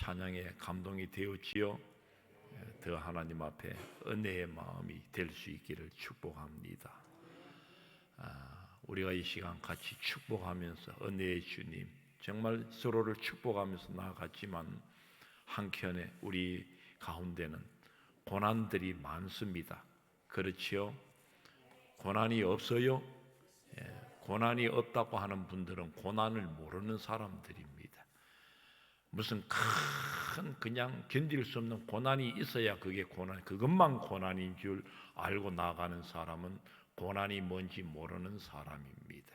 찬양에 감동이 되었지요. 더 하나님 앞에 은혜의 마음이 될 수 있기를 축복합니다. 우리가 이 시간 같이 축복하면서 은혜의 주님, 정말 서로를 축복하면서 나아갔지만 한켠에 우리 가운데는 고난들이 많습니다. 그렇지요? 고난이 없어요? 고난이 없다고 하는 분들은 고난을 모르는 사람들입니다. 무슨 큰 그냥 견딜 수 없는 고난이 있어야 그게 고난, 그것만 고난인 줄 알고 나가는 사람은 고난이 뭔지 모르는 사람입니다.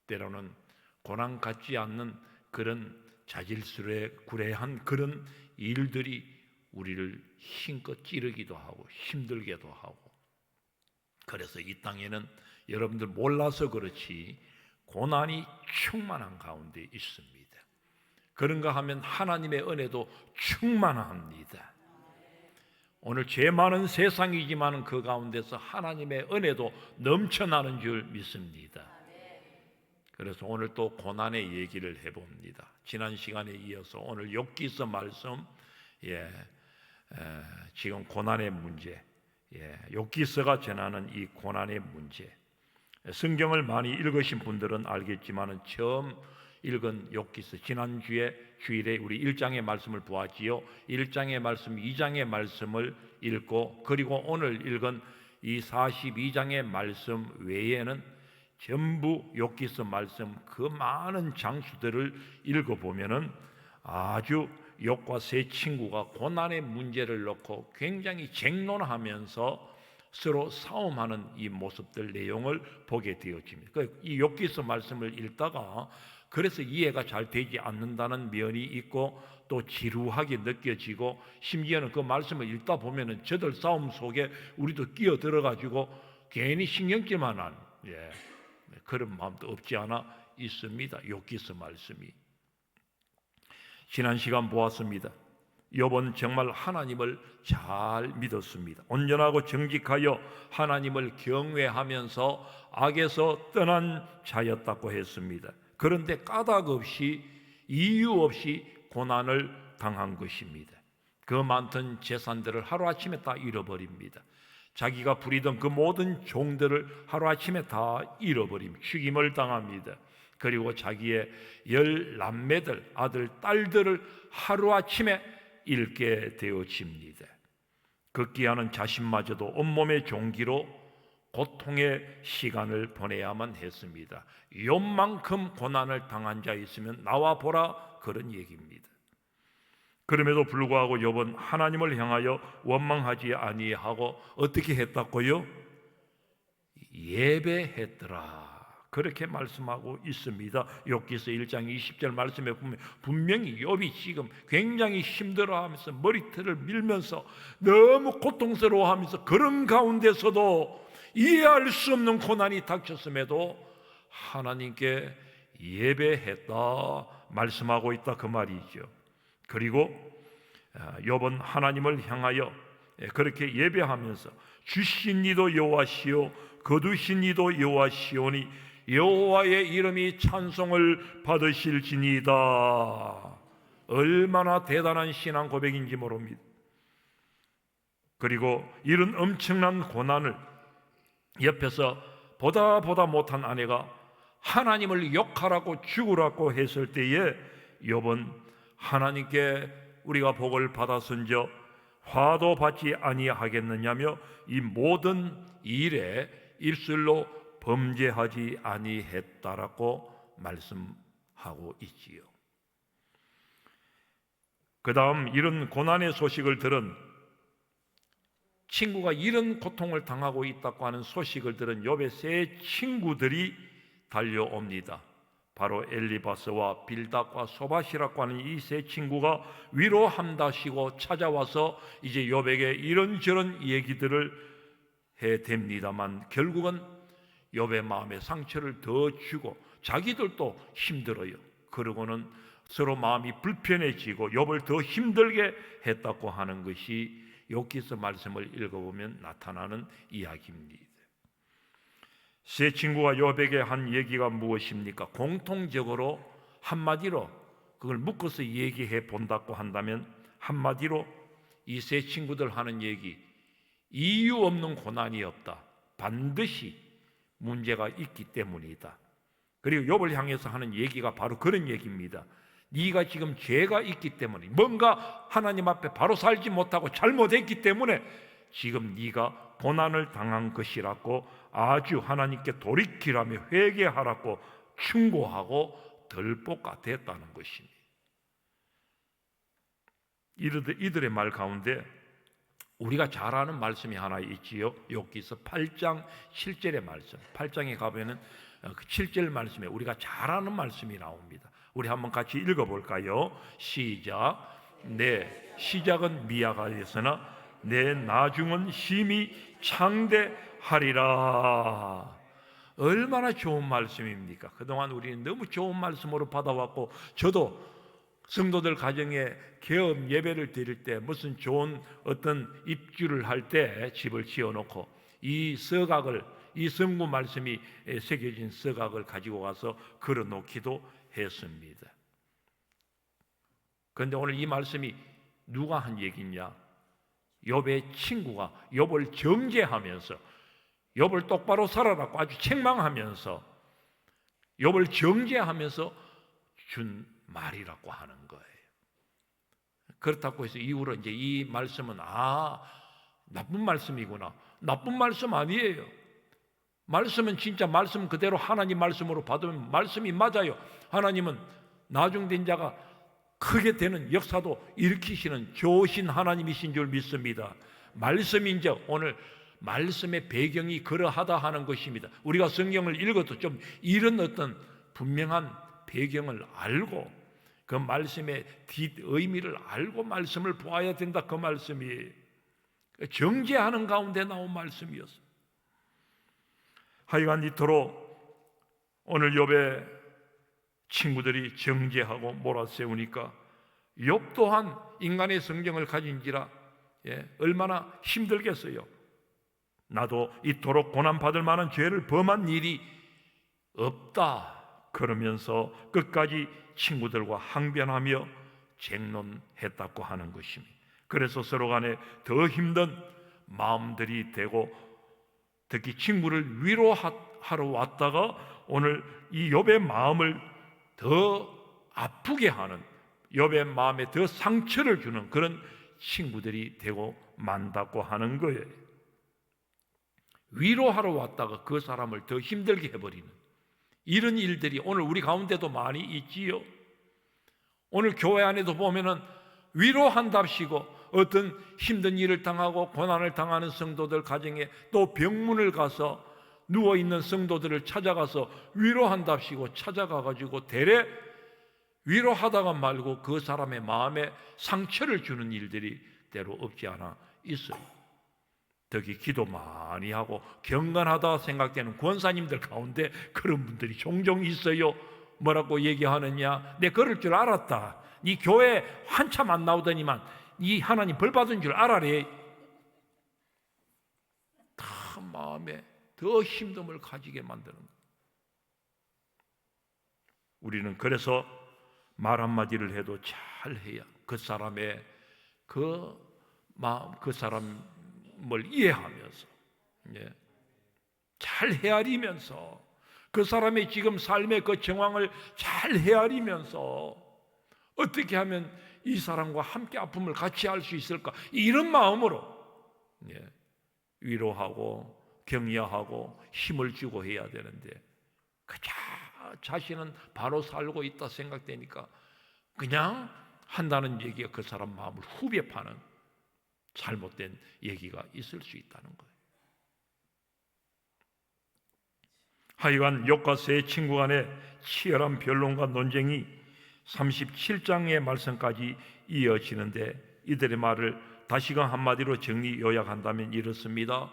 때로는 고난 같지 않는 그런 자질구레한 그런 일들이 우리를 힘껏 찌르기도 하고 힘들게도 하고, 그래서 이 땅에는 여러분들 몰라서 그렇지 고난이 충만한 가운데 있습니다. 그런가 하면 하나님의 은혜도 충만합니다. 오늘 죄 많은 세상이지만 그 가운데서 하나님의 은혜도 넘쳐나는 줄 믿습니다. 그래서 오늘 또 고난의 얘기를 해봅니다. 지난 시간에 이어서 오늘 욥기서 말씀, 지금 고난의 문제, 욥기서가 전하는 이 고난의 문제, 성경을 많이 읽으신 분들은 알겠지만 처음 읽은 욥기서, 지난주에 주일에 우리 1장의 말씀을 보았지요. 1장의 말씀, 2장의 말씀을 읽고, 그리고 오늘 읽은 이 42장의 말씀 외에는 전부 욥기서 말씀 그 많은 장수들을 읽어보면은 아주 욥과 세 친구가 고난의 문제를 놓고 굉장히 쟁론하면서 서로 싸움하는 이 모습들, 내용을 보게 되어집니다. 이 욥기서 말씀을 읽다가 그래서 이해가 잘 되지 않는다는 면이 있고, 또 지루하게 느껴지고, 심지어는 그 말씀을 읽다 보면은 저들 싸움 속에 우리도 끼어들어가지고 괜히 신경질만 하는 그런 마음도 없지 않아 있습니다. 욥기서 말씀이. 지난 시간 보았습니다. 욥은 정말 하나님을 잘 믿었습니다. 온전하고 정직하여 하나님을 경외하면서 악에서 떠난 자였다고 했습니다. 그런데 까닭 없이, 이유 없이 고난을 당한 것입니다. 그 많던 재산들을 하루아침에 다 잃어버립니다. 자기가 부리던 그 모든 종들을 하루아침에 다 잃어버립니다. 죽임을 당합니다. 그리고 자기의 10남매들, 아들, 딸들을 하루아침에 잃게 되어집니다. 극기하는 자신마저도 온몸의 종기로 고통의 시간을 보내야만 했습니다. 욥만큼 고난을 당한 자 있으면 나와 보라, 그런 얘기입니다. 그럼에도 불구하고 욥은 하나님을 향하여 원망하지 아니하고 어떻게 했다고요? 예배했더라, 그렇게 말씀하고 있습니다. 욥기서 1장 20절 말씀에 보면 분명히 욥이 지금 굉장히 힘들어하면서 머리털을 밀면서 너무 고통스러워하면서 그런 가운데서도 이해할 수 없는 고난이 닥쳤음에도 하나님께 예배했다 말씀하고 있다, 그 말이죠. 그리고 욥은 하나님을 향하여 그렇게 예배하면서 주신 이도 여호와시요 거두신 이도 여호와시오니 여호와의 이름이 찬송을 받으실지니이다. 얼마나 대단한 신앙 고백인지 모릅니다. 그리고 이런 엄청난 고난을 옆에서 보다 못한 아내가 하나님을 욕하라고 죽으라고 했을 때에 욥은 하나님께 우리가 복을 받았은저 화도 받지 아니하겠느냐며 이 모든 일에 입술로 범죄하지 아니했다라고 말씀하고 있지요. 그 다음 이런 고난의 소식을 들은 친구가 이런 고통을 당하고 있다고 하는 소식을 들은 욥의 세 친구들이 달려옵니다. 바로 엘리바스와 빌닷과 소밧이라고 하는 이 세 친구가 위로한다시고 찾아와서 이제 욥에게 이런저런 얘기들을 해댑니다만 결국은 욥의 마음에 상처를 더 주고 자기들도 힘들어요. 그러고는 서로 마음이 불편해지고 욥을 더 힘들게 했다고 하는 것이 욥기서 말씀을 읽어보면 나타나는 이야기입니다. 세 친구가 욥에게 한 얘기가 무엇입니까? 공통적으로 한마디로 그걸 묶어서 얘기해 본다고 한다면 한마디로 이 세 친구들 하는 얘기, 이유 없는 고난이 없다. 반드시 문제가 있기 때문이다. 그리고 욥을 향해서 하는 얘기가 바로 그런 얘기입니다. 네가 지금 죄가 있기 때문에, 뭔가 하나님 앞에 바로 살지 못하고 잘못했기 때문에 지금 네가 고난을 당한 것이라고 아주 하나님께 돌이키라며 회개하라고 충고하고 덜볶아댔다는 것입니다. 이들의 말 가운데 우리가 잘 아는 말씀이 하나 있지요. 욥기서 8장 7절의 말씀. 8장에 가보면 그 7절 말씀에 우리가 잘 아는 말씀이 나옵니다. 우리 한번 같이 읽어볼까요? 시작. 내 시작은 미약하였으나 내 나중은 심히 창대하리라. 얼마나 좋은 말씀입니까? 그동안 우리는 너무 좋은 말씀으로 받아왔고, 저도 성도들 가정에 개업 예배를 드릴 때 무슨 좋은 어떤 입주를 할 때 집을 지어놓고 이 서각을, 이 성구 말씀이 새겨진 서각을 가지고 가서 걸어놓기도 했습니다. 그런데 오늘 이 말씀이 누가 한 얘기냐? 욥의 친구가 욥을 정죄하면서, 욥을 똑바로 살아라고 아주 책망하면서, 욥을 정죄하면서 준 말이라고 하는 거예요. 그렇다고 해서 이후로 이제 이 말씀은 나쁜 말씀이구나. 나쁜 말씀 아니에요. 말씀은 진짜 말씀 그대로 하나님 말씀으로 받으면 말씀이 맞아요. 하나님은 나중된 자가 크게 되는 역사도 일으키시는 좋으신 하나님이신 줄 믿습니다. 말씀이 이제 오늘 말씀의 배경이 그러하다 하는 것입니다. 우리가 성경을 읽어도 좀 이런 어떤 분명한 배경을 알고 그 말씀의 뒷의미를 알고 말씀을 보아야 된다. 그 말씀이 정죄하는 가운데 나온 말씀이었어요. 하여간 이토록 오늘 욥의 친구들이 정죄하고 몰아세우니까 욥 또한 인간의 성경을 가진지라 얼마나 힘들겠어요. 나도 이토록 고난받을 만한 죄를 범한 일이 없다 그러면서 끝까지 친구들과 항변하며 쟁론했다고 하는 것입니다. 그래서 서로 간에 더 힘든 마음들이 되고, 특히 친구를 위로하러 왔다가 오늘 이 욥의 마음을 더 아프게 하는, 욥의 마음에 더 상처를 주는 그런 친구들이 되고 만다고 하는 거예요. 위로하러 왔다가 그 사람을 더 힘들게 해버리는 이런 일들이 오늘 우리 가운데도 많이 있지요. 오늘 교회 안에도 보면은 위로한답시고 어떤 힘든 일을 당하고 고난을 당하는 성도들 가정에 또 병문을 가서 누워있는 성도들을 찾아가서 위로한답시고 찾아가가지고 대래 위로하다가 말고 그 사람의 마음에 상처를 주는 일들이 때로 없지 않아 있어요. 특히 기도 많이 하고 경건하다 생각되는 권사님들 가운데 그런 분들이 종종 있어요. 뭐라고 얘기하느냐? 내 그럴 줄 알았다. 네 교회 한참 안 나오더니만 네 하나님 벌 받은 줄 알아래. 다 마음에 더 힘듦을 가지게 만드는 거예요. 우리는 그래서 말 한마디를 해도 잘 해야 그 사람의 그 마음, 그 사람을 이해하면서 잘 헤아리면서 그 사람의 지금 삶의 그 정황을 잘 헤아리면서 어떻게 하면 이 사람과 함께 아픔을 같이 할 수 있을까, 이런 마음으로 위로하고 격려하고 힘을 주고 해야 되는데 그저 자신은 바로 살고 있다 생각되니까 그냥 한다는 얘기가 그 사람 마음을 후벼 파는 잘못된 얘기가 있을 수 있다는 거예요. 하여간 욥과 세 친구 간의 치열한 변론과 논쟁이 37장의 말씀까지 이어지는데 이들의 말을 다시금 한마디로 정리 요약한다면 이렇습니다.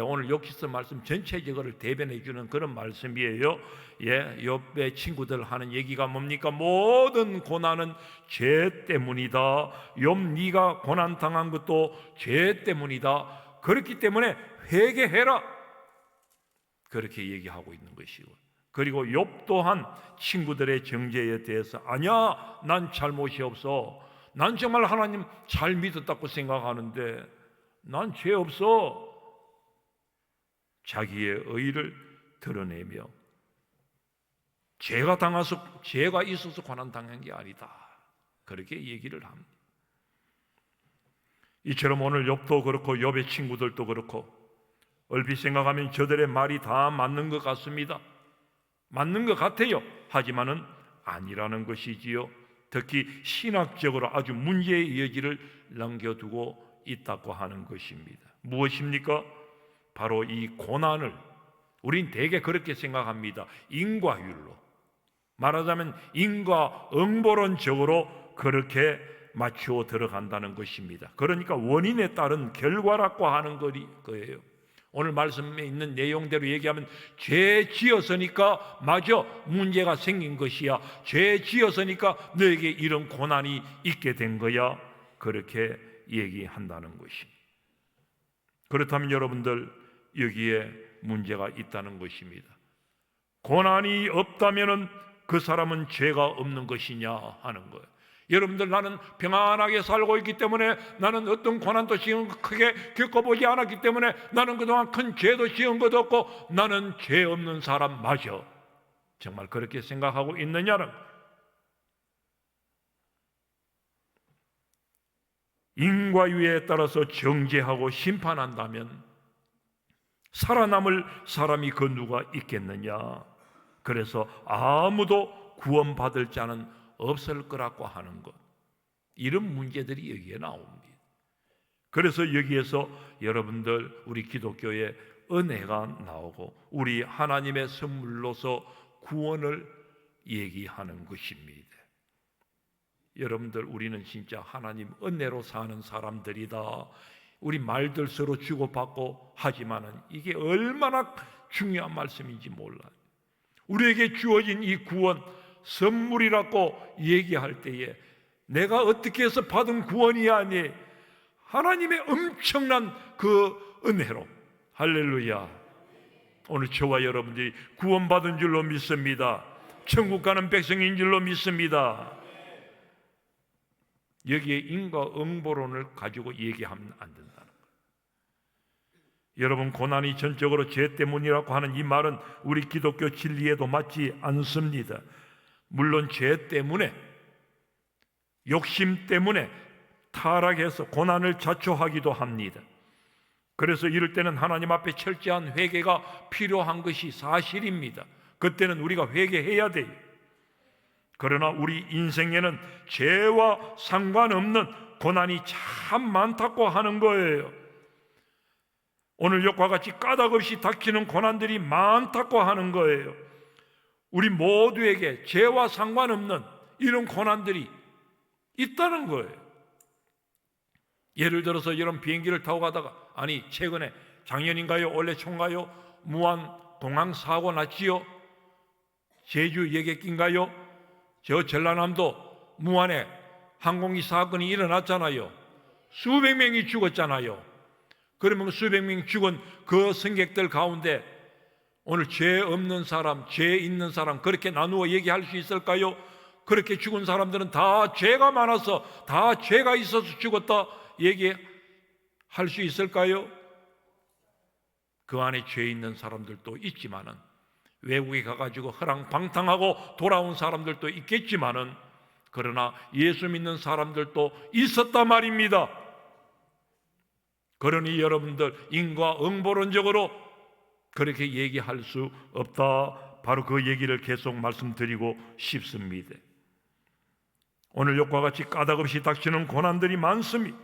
오늘 욥기서 말씀 전체적으로 대변해 주는 그런 말씀이에요. 욥의 친구들 하는 얘기가 뭡니까? 모든 고난은 죄 때문이다. 욥 네가 고난 당한 것도 죄 때문이다. 그렇기 때문에 회개해라. 그렇게 얘기하고 있는 것이고, 그리고 욥 또한 친구들의 정죄에 대해서 아니야, 난 잘못이 없어. 난 정말 하나님 잘 믿었다고 생각하는데 난 죄 없어. 자기의 의의를 드러내며 죄가 있어서 고난 당한 게 아니다, 그렇게 얘기를 합니다. 이처럼 오늘 욥도 그렇고 욥의 친구들도 그렇고 얼핏 생각하면 저들의 말이 다 맞는 것 같습니다. 맞는 것 같아요. 하지만은 아니라는 것이지요. 특히 신학적으로 아주 문제의 여지를 남겨두고 있다고 하는 것입니다. 무엇입니까? 바로 이 고난을 우린 대개 그렇게 생각합니다. 인과율로 말하자면 인과응보론적으로 그렇게 맞추어 들어간다는 것입니다. 그러니까 원인에 따른 결과라고 하는 거예요. 오늘 말씀에 있는 내용대로 얘기하면 죄 지었으니까 맞아, 문제가 생긴 것이야. 죄 지었으니까 너에게 이런 고난이 있게 된 거야. 그렇게 얘기한다는 것입니다. 그렇다면 여러분들, 여기에 문제가 있다는 것입니다. 고난이 없다면 그 사람은 죄가 없는 것이냐 하는 거예요. 여러분들, 나는 평안하게 살고 있기 때문에, 나는 어떤 고난도 지금 크게 겪어보지 않았기 때문에, 나는 그동안 큰 죄도 지은 것도 없고 나는 죄 없는 사람 맞아. 정말 그렇게 생각하고 있느냐는, 인과유에 따라서 정죄하고 심판한다면 살아남을 사람이 그 누가 있겠느냐. 그래서 아무도 구원받을 자는 없을 거라고 하는 것, 이런 문제들이 여기에 나옵니다. 그래서 여기에서 여러분들, 우리 기독교의 은혜가 나오고 우리 하나님의 선물로서 구원을 얘기하는 것입니다. 여러분들, 우리는 진짜 하나님 은혜로 사는 사람들이다. 우리 말들 서로 주고받고 하지만은 이게 얼마나 중요한 말씀인지 몰라요. 우리에게 주어진 이 구원, 선물이라고 얘기할 때에 내가 어떻게 해서 받은 구원이 아니, 하나님의 엄청난 그 은혜로, 할렐루야. 오늘 저와 여러분들이 구원받은 줄로 믿습니다. 천국 가는 백성인 줄로 믿습니다. 여기에 인과응보론을 가지고 얘기하면 안 된다는 거예요. 여러분, 고난이 전적으로 죄 때문이라고 하는 이 말은 우리 기독교 진리에도 맞지 않습니다. 물론 죄 때문에, 욕심 때문에 타락해서 고난을 자초하기도 합니다. 그래서 이럴 때는 하나님 앞에 철저한 회개가 필요한 것이 사실입니다. 그때는 우리가 회개해야 돼요. 그러나 우리 인생에는 죄와 상관없는 고난이 참 많다고 하는 거예요. 오늘 욥과 같이 까닭없이 닥치는 고난들이 많다고 하는 거예요. 우리 모두에게 죄와 상관없는 이런 고난들이 있다는 거예요. 예를 들어서 이런 비행기를 타고 가다가, 아니 최근에 작년인가요? 올해 초인가요? 무안 공항 사고 났지요? 제주 여객기인가요? 저 전라남도 무안에 항공기 사건이 일어났잖아요. 수백 명이 죽었잖아요. 그러면 수백 명이 죽은 그 승객들 가운데 오늘 죄 없는 사람, 죄 있는 사람 그렇게 나누어 얘기할 수 있을까요? 그렇게 죽은 사람들은 다 죄가 많아서, 다 죄가 있어서 죽었다 얘기할 수 있을까요? 그 안에 죄 있는 사람들도 있지만은, 외국에 가가지고 허랑방탕하고 돌아온 사람들도 있겠지만은, 그러나 예수 믿는 사람들도 있었단 말입니다. 그러니 여러분들, 인과응보론적으로 그렇게 얘기할 수 없다. 바로 그 얘기를 계속 말씀드리고 싶습니다. 오늘 욥과 같이 까닭없이 닥치는 고난들이 많습니다.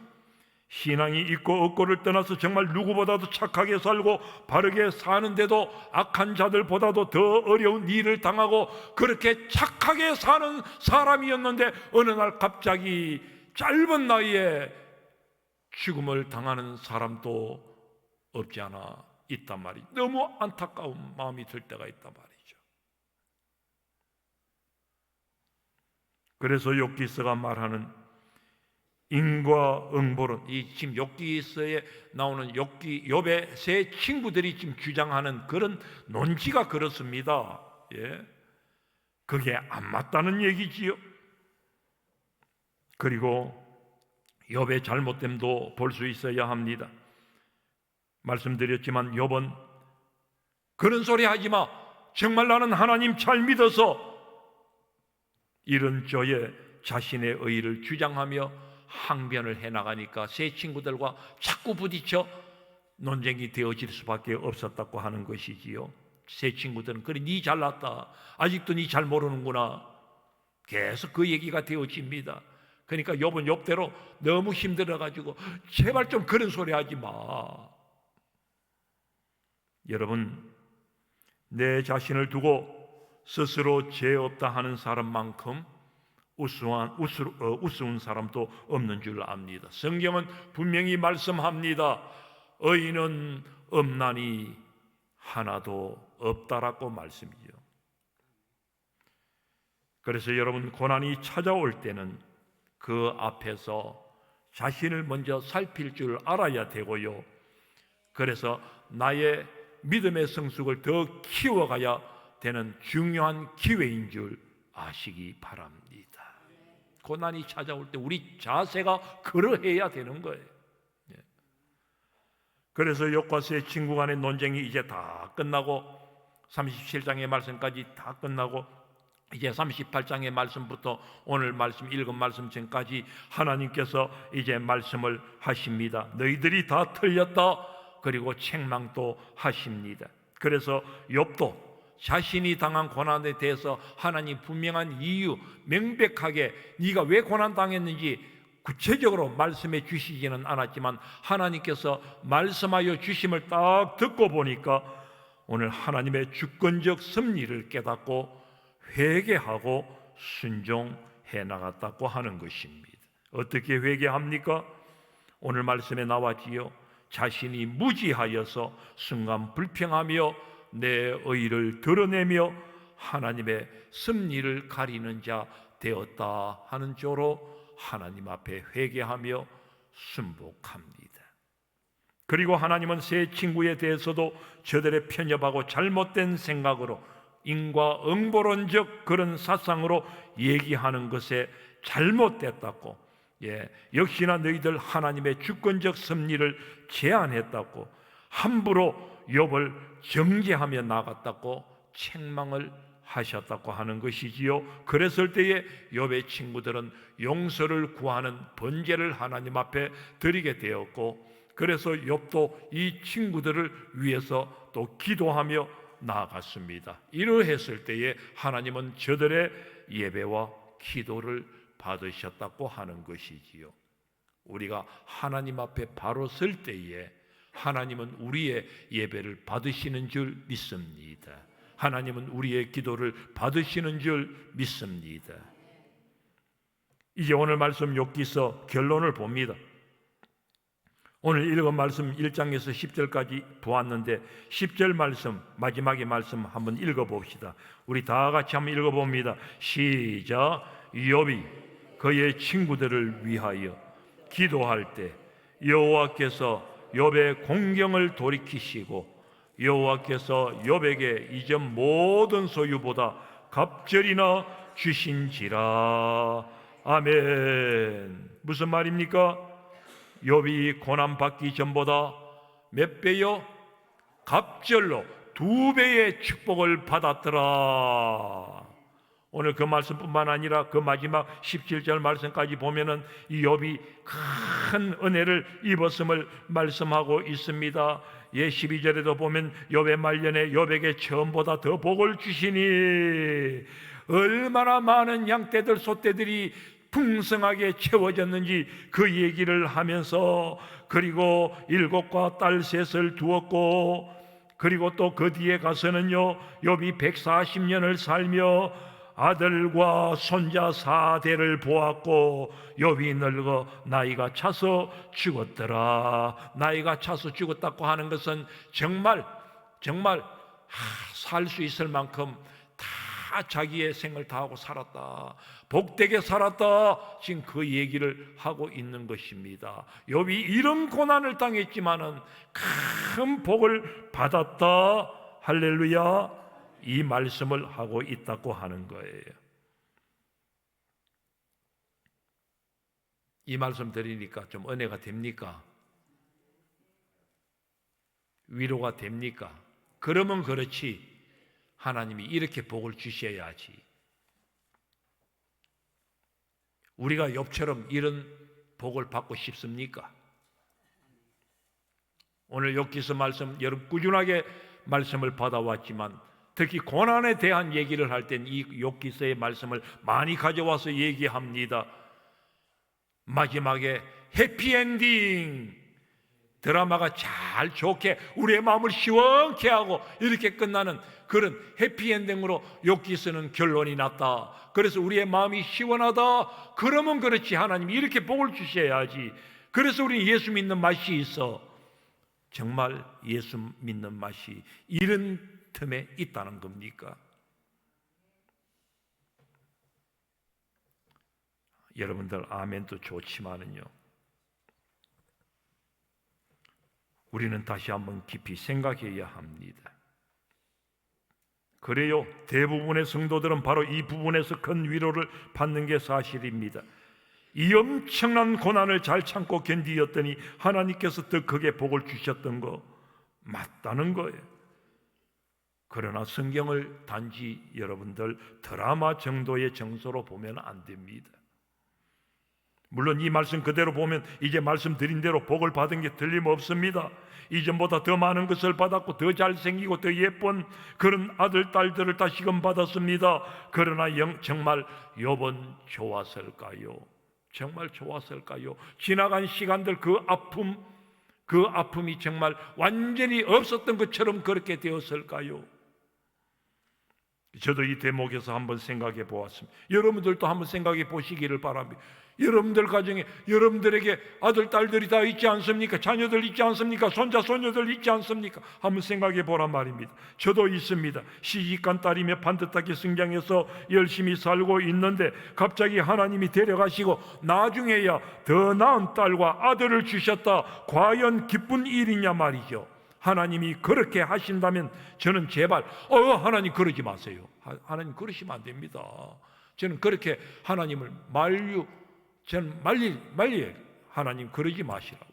신앙이 있고 없고를 떠나서 정말 누구보다도 착하게 살고 바르게 사는데도 악한 자들보다도 더 어려운 일을 당하고 그렇게 착하게 사는 사람이었는데 어느 날 갑자기 짧은 나이에 죽음을 당하는 사람도 없지 않아 있단 말이죠. 너무 안타까운 마음이 들 때가 있단 말이죠. 그래서 욥기서가 말하는 인과응보론, 이 지금 욥기서에 나오는 욥의 세 친구들이 지금 주장하는 그런 논지가 그렇습니다. 예, 그게 안 맞다는 얘기지요. 그리고 욥의 잘못됨도 볼 수 있어야 합니다. 말씀드렸지만 욥은 그런 소리 하지 마, 정말 나는 하나님 잘 믿어서, 이런 저의 자신의 의의를 주장하며 항변을 해나가니까 새 친구들과 자꾸 부딪혀 논쟁이 되어질 수밖에 없었다고 하는 것이지요. 새 친구들은 그래, 니 잘났다, 아직도 니 잘 모르는구나, 계속 그 얘기가 되어집니다. 그러니까 욥은 욥대로 너무 힘들어가지고 제발 좀 그런 소리 하지 마. 여러분, 내 자신을 두고 스스로 죄 없다 하는 사람만큼 우스운 사람도 없는 줄 압니다. 성경은 분명히 말씀합니다. 의인은 없나니 하나도 없다라고 말씀이죠. 그래서 여러분, 고난이 찾아올 때는 그 앞에서 자신을 먼저 살필 줄 알아야 되고요. 그래서 나의 믿음의 성숙을 더 키워가야 되는 중요한 기회인 줄 아시기 바랍니다. 고난이 찾아올 때 우리 자세가 그러해야 되는 거예요. 그래서 욥과 새 친구 간의 논쟁이 이제 다 끝나고 37장의 말씀까지 다 끝나고 이제 38장의 말씀부터 오늘 말씀 읽은 말씀 전까지 하나님께서 이제 말씀을 하십니다. 너희들이 다 틀렸다. 그리고 책망도 하십니다. 그래서 욥도 자신이 당한 고난에 대해서 하나님 분명한 이유, 명백하게 네가 왜 고난당했는지 구체적으로 말씀해 주시지는 않았지만 하나님께서 말씀하여 주심을 딱 듣고 보니까 오늘 하나님의 주권적 섭리를 깨닫고 회개하고 순종해 나갔다고 하는 것입니다. 어떻게 회개합니까? 오늘 말씀에 나왔지요. 자신이 무지하여서 순간 불평하며 내 의를 드러내며 하나님의 섭리를 가리는 자 되었다 하는 조로 하나님 앞에 회개하며 순복합니다. 그리고 하나님은 새 친구에 대해서도 저들의 편협하고 잘못된 생각으로 인과응보론적 그런 사상으로 얘기하는 것에 잘못됐다고, 역시나 너희들 하나님의 주권적 섭리를 제한했다고, 함부로 욥을 정죄하며 나갔다고 책망을 하셨다고 하는 것이지요. 그랬을 때에 욥의 친구들은 용서를 구하는 번제를 하나님 앞에 드리게 되었고, 그래서 욥도 이 친구들을 위해서 또 기도하며 나아갔습니다. 이러했을 때에 하나님은 저들의 예배와 기도를 받으셨다고 하는 것이지요. 우리가 하나님 앞에 바로 설 때에 하나님은 우리의 예배를 받으시는 줄 믿습니다. 하나님은 우리의 기도를 받으시는 줄 믿습니다. 이제 오늘 말씀 욥기서 결론을 봅니다. 오늘 읽은 말씀 1장에서 10절까지 보았는데 10절 말씀, 마지막의 말씀 한번 읽어봅시다. 우리 다 같이 한번 읽어봅니다. 시작. 욥이 그의 친구들을 위하여 기도할 때 여호와께서 욥의 공경을 돌이키시고 여호와께서 욥에게 이전 모든 소유보다 갑절이나 주신지라. 아멘. 무슨 말입니까? 욥이 고난받기 전보다 몇 배요? 갑절로 2배의 축복을 받았더라. 오늘 그 말씀뿐만 아니라 그 마지막 17절 말씀까지 보면은 이 욥이 큰 은혜를 입었음을 말씀하고 있습니다. 12절에도 보면 욥의 말년에 욥에게 처음보다 더 복을 주시니 얼마나 많은 양떼들 소떼들이 풍성하게 채워졌는지 그 얘기를 하면서, 그리고 7과 딸 3을 두었고, 그리고 또 그 뒤에 가서는요 욥이 140년을 살며 아들과 손자 4대를 보았고 욥이 늙어 나이가 차서 죽었더라. 나이가 차서 죽었다고 하는 것은 정말 살 수 있을 만큼 다 자기의 생을 다하고 살았다, 복되게 살았다, 지금 그 얘기를 하고 있는 것입니다. 욥이 이런 고난을 당했지만은 큰 복을 받았다. 할렐루야. 이 말씀을 하고 있다고 하는 거예요. 이 말씀 드리니까 좀 은혜가 됩니까? 위로가 됩니까? 그러면 그렇지, 하나님이 이렇게 복을 주셔야지. 우리가 욥처럼 이런 복을 받고 싶습니까? 오늘 욥기서 말씀, 여러분 꾸준하게 말씀을 받아왔지만 특히 고난에 대한 얘기를 할 땐 이 욥기서의 말씀을 많이 가져와서 얘기합니다. 마지막에 해피엔딩, 드라마가 잘 좋게 우리의 마음을 시원케 하고 이렇게 끝나는 그런 해피엔딩으로 욥기서는 결론이 났다. 그래서 우리의 마음이 시원하다. 그러면 그렇지, 하나님이 이렇게 복을 주셔야지. 그래서 우리 예수 믿는 맛이 있어. 정말 예수 믿는 맛이 이런 틈에 있다는 겁니까? 여러분들 아멘도 좋지만은요, 우리는 다시 한번 깊이 생각해야 합니다. 그래요, 대부분의 성도들은 바로 이 부분에서 큰 위로를 받는 게 사실입니다. 이 엄청난 고난을 잘 참고 견디었더니 하나님께서 더 크게 복을 주셨던 거 맞다는 거예요. 그러나 성경을 단지 여러분들 드라마 정도의 정서로 보면 안 됩니다. 물론 이 말씀 그대로 보면 이제 말씀드린 대로 복을 받은 게 틀림없습니다. 이전보다 더 많은 것을 받았고 더 잘생기고 더 예쁜 그런 아들, 딸들을 다시금 받았습니다. 그러나 정말 욥은 좋았을까요? 정말 좋았을까요? 지나간 시간들 그 아픔이 정말 완전히 없었던 것처럼 그렇게 되었을까요? 저도 이 대목에서 한번 생각해 보았습니다. 여러분들도 한번 생각해 보시기를 바랍니다. 여러분들 가정에 여러분들에게 아들, 딸들이 다 있지 않습니까? 자녀들 있지 않습니까? 손자, 손녀들 있지 않습니까? 한번 생각해 보란 말입니다. 저도 있습니다. 시집간 딸이며 반듯하게 성장해서 열심히 살고 있는데 갑자기 하나님이 데려가시고 나중에야 더 나은 딸과 아들을 주셨다. 과연 기쁜 일이냐 말이죠. 하나님이 그렇게 하신다면 저는 제발 하나님 그러지 마세요. 하나님 그러시면 안 됩니다. 저는 그렇게 하나님을 저는 말리 하나님 그러지 마시라고.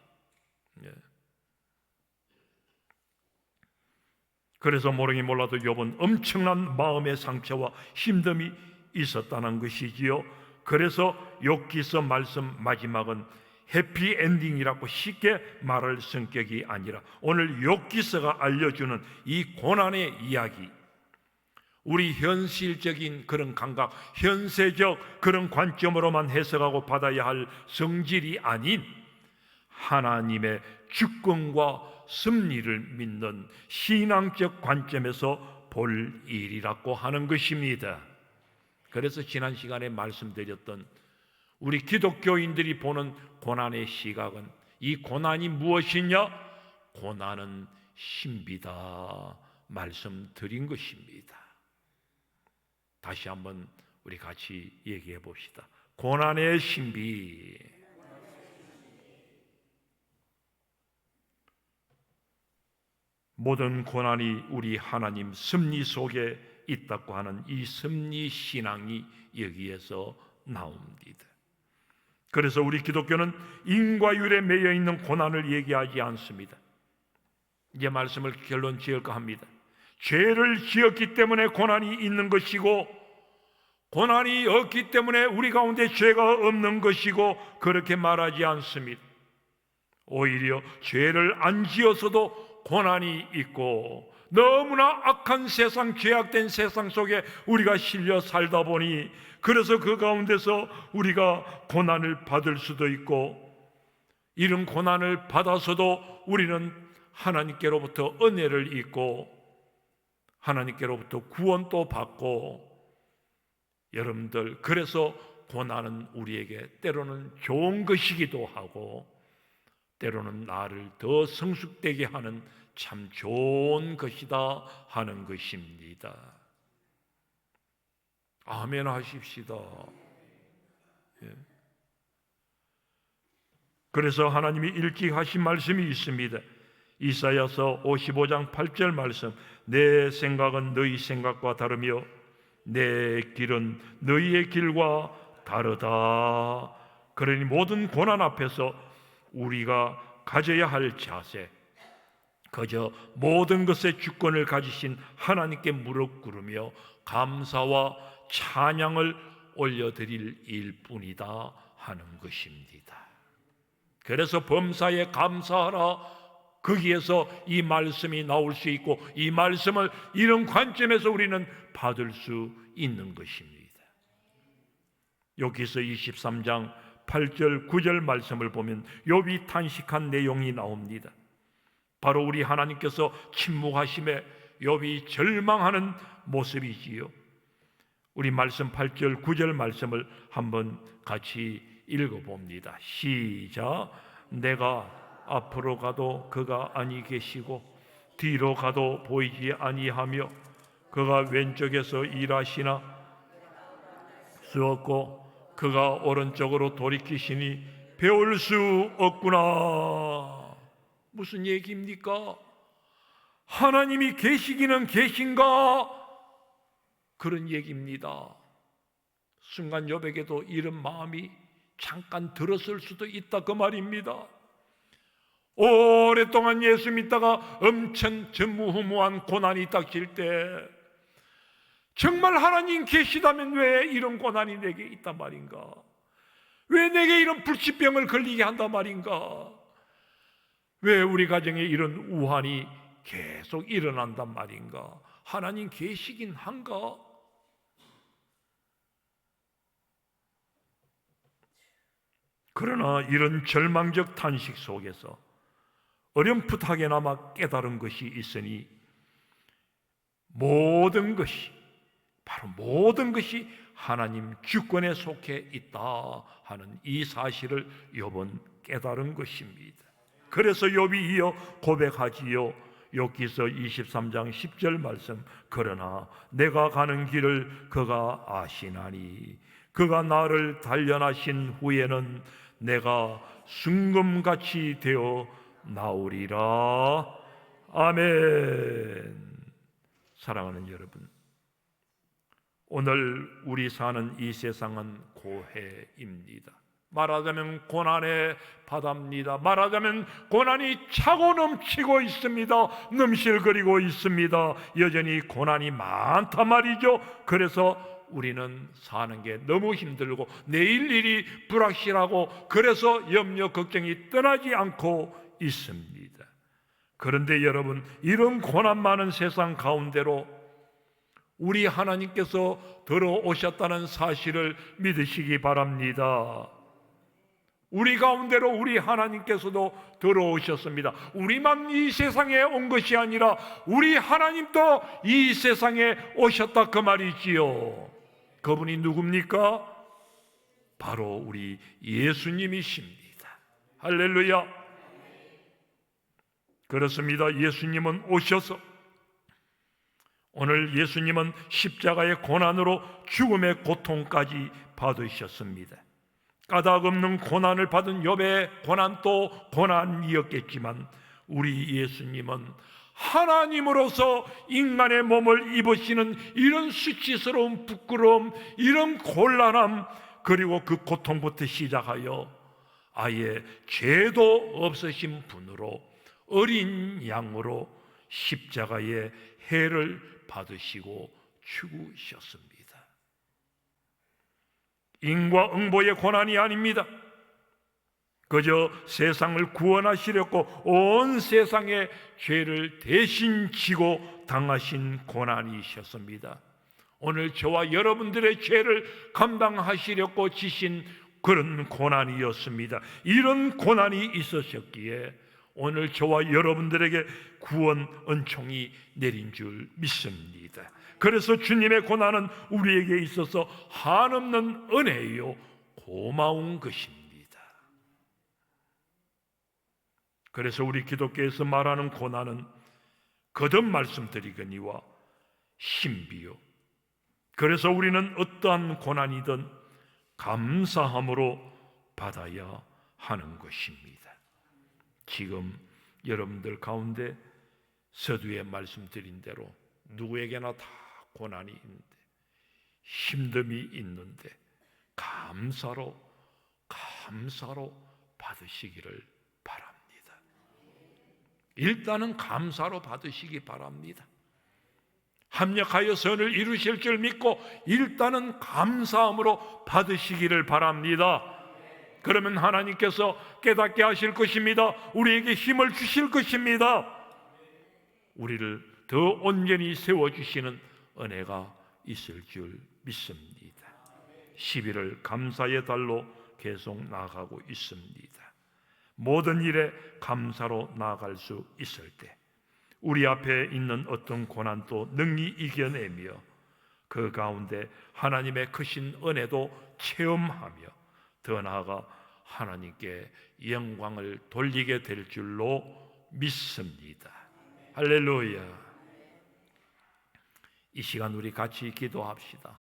그래서 모르긴 몰라도 욥은 엄청난 마음의 상처와 힘듦이 있었다는 것이지요. 그래서 욥기서 말씀 마지막은 해피엔딩이라고 쉽게 말할 성격이 아니라 오늘 욥기서가 알려주는 이 고난의 이야기, 우리 현실적인 그런 감각, 현세적 그런 관점으로만 해석하고 받아야 할 성질이 아닌 하나님의 주권과 섭리를 믿는 신앙적 관점에서 볼 일이라고 하는 것입니다. 그래서 지난 시간에 말씀드렸던 우리 기독교인들이 보는 고난의 시각은 이 고난이 무엇이냐? 고난은 신비다 말씀드린 것입니다. 다시 한번 우리 같이 얘기해 봅시다. 고난의 신비. 모든 고난이 우리 하나님 섭리 속에 있다고 하는 이 섭리 신앙이 여기에서 나옵니다. 그래서 우리 기독교는 인과율에 매여 있는 고난을 얘기하지 않습니다. 이제 말씀을 결론 지을까 합니다. 죄를 지었기 때문에 고난이 있는 것이고 고난이 없기 때문에 우리 가운데 죄가 없는 것이고 그렇게 말하지 않습니다. 오히려 죄를 안 지어서도 고난이 있고 너무나 악한 세상, 죄악된 세상 속에 우리가 실려 살다 보니 그래서 그 가운데서 우리가 고난을 받을 수도 있고 이런 고난을 받아서도 우리는 하나님께로부터 은혜를 입고 하나님께로부터 구원도 받고 여러분들 그래서 고난은 우리에게 때로는 좋은 것이기도 하고 때로는 나를 더 성숙되게 하는 참 좋은 것이다 하는 것입니다. 아멘 하십시다. 예. 그래서 하나님이 일찍 하신 말씀이 있습니다. 이사야서 55장 8절 말씀, 내 생각은 너희 생각과 다르며 내 길은 너희의 길과 다르다. 그러니 모든 고난 앞에서 우리가 가져야 할 자세, 그저 모든 것의 주권을 가지신 하나님께 무릎 꿇으며 감사와 찬양을 올려드릴 일뿐이다 하는 것입니다. 그래서 범사에 감사하라, 거기에서 이 말씀이 나올 수 있고 이 말씀을 이런 관점에서 우리는 받을 수 있는 것입니다. 여기서 23장 8절 9절 말씀을 보면 욥이 탄식한 내용이 나옵니다. 바로 우리 하나님께서 침묵하심에 욥이 절망하는 모습이지요. 우리 말씀 8절 9절 말씀을 한번 같이 읽어봅니다. 시작. 내가 앞으로 가도 그가 아니 계시고 뒤로 가도 보이지 아니하며 그가 왼쪽에서 일하시나 수 없고 그가 오른쪽으로 돌이키시니 배울 수 없구나. 무슨 얘기입니까? 하나님이 계시기는 계신가? 그런 얘기입니다. 순간 욥에게도 이런 마음이 잠깐 들었을 수도 있다 그 말입니다. 오랫동안 예수 믿다가 엄청 전무후무한 고난이 닥칠 때 정말 하나님 계시다면 왜 이런 고난이 내게 있단 말인가? 왜 내게 이런 불치병을 걸리게 한단 말인가? 왜 우리 가정에 이런 우환이 계속 일어난단 말인가? 하나님 계시긴 한가? 그러나 이런 절망적 탄식 속에서 어렴풋하게나마 깨달은 것이 있으니 모든 것이, 바로 모든 것이 하나님 주권에 속해 있다 하는 이 사실을 욥은 깨달은 것입니다. 그래서 욥이 이어 고백하지요. 욥기서 23장 10절 말씀, 그러나 내가 가는 길을 그가 아시나니 그가 나를 단련하신 후에는 내가 순금같이 되어 나오리라. 아멘. 사랑하는 여러분, 오늘 우리 사는 이 세상은 고해입니다. 말하자면 고난의 바다입니다. 말하자면 고난이 차고 넘치고 있습니다. 넘실거리고 있습니다. 여전히 고난이 많다 말이죠. 그래서 우리는 사는 게 너무 힘들고 내일 일이 불확실하고 그래서 염려 걱정이 떠나지 않고 있습니다. 그런데 여러분, 이런 고난 많은 세상 가운데로 우리 하나님께서 들어오셨다는 사실을 믿으시기 바랍니다. 우리 가운데로 우리 하나님께서도 들어오셨습니다. 우리만 이 세상에 온 것이 아니라 우리 하나님도 이 세상에 오셨다 그 말이지요. 그분이 누굽니까? 바로 우리 예수님이십니다. 할렐루야. 그렇습니다. 예수님은 오셔서 오늘 예수님은 십자가의 고난으로 죽음의 고통까지 받으셨습니다. 까닭없는 고난을 받은 욥의 고난도 고난이었겠지만 우리 예수님은 하나님으로서 인간의 몸을 입으시는 이런 수치스러운 부끄러움, 이런 곤란함, 그리고 그 고통부터 시작하여 아예 죄도 없으신 분으로 어린 양으로 십자가의 해를 받으시고 죽으셨습니다. 인과응보의 고난이 아닙니다. 그저 세상을 구원하시려고 온 세상의 죄를 대신 지고 당하신 고난이셨습니다. 오늘 저와 여러분들의 죄를 감당하시려고 지신 그런 고난이었습니다. 이런 고난이 있으셨기에 오늘 저와 여러분들에게 구원 은총이 내린 줄 믿습니다. 그래서 주님의 고난은 우리에게 있어서 한없는 은혜요 고마운 것입니다. 그래서 우리 기독교에서 말하는 고난은 거듭 말씀드리거니와 신비요, 그래서 우리는 어떠한 고난이든 감사함으로 받아야 하는 것입니다. 지금 여러분들 가운데 서두에 말씀드린 대로 누구에게나 다 고난이 있는데, 힘듦이 있는데 감사로 받으시기를 바랍니다. 일단은 감사로 받으시기 바랍니다. 합력하여 선을 이루실 줄 믿고 일단은 감사함으로 받으시기를 바랍니다. 그러면 하나님께서 깨닫게 하실 것입니다. 우리에게 힘을 주실 것입니다. 우리를 더 온전히 세워주시는 은혜가 있을 줄 믿습니다. 11월 감사의 달로 계속 나아가고 있습니다. 모든 일에 감사로 나아갈 수 있을 때 우리 앞에 있는 어떤 고난도 능히 이겨내며 그 가운데 하나님의 크신 은혜도 체험하며 더 나아가 하나님께 영광을 돌리게 될 줄로 믿습니다. 할렐루야. 이 시간 우리 같이 기도합시다.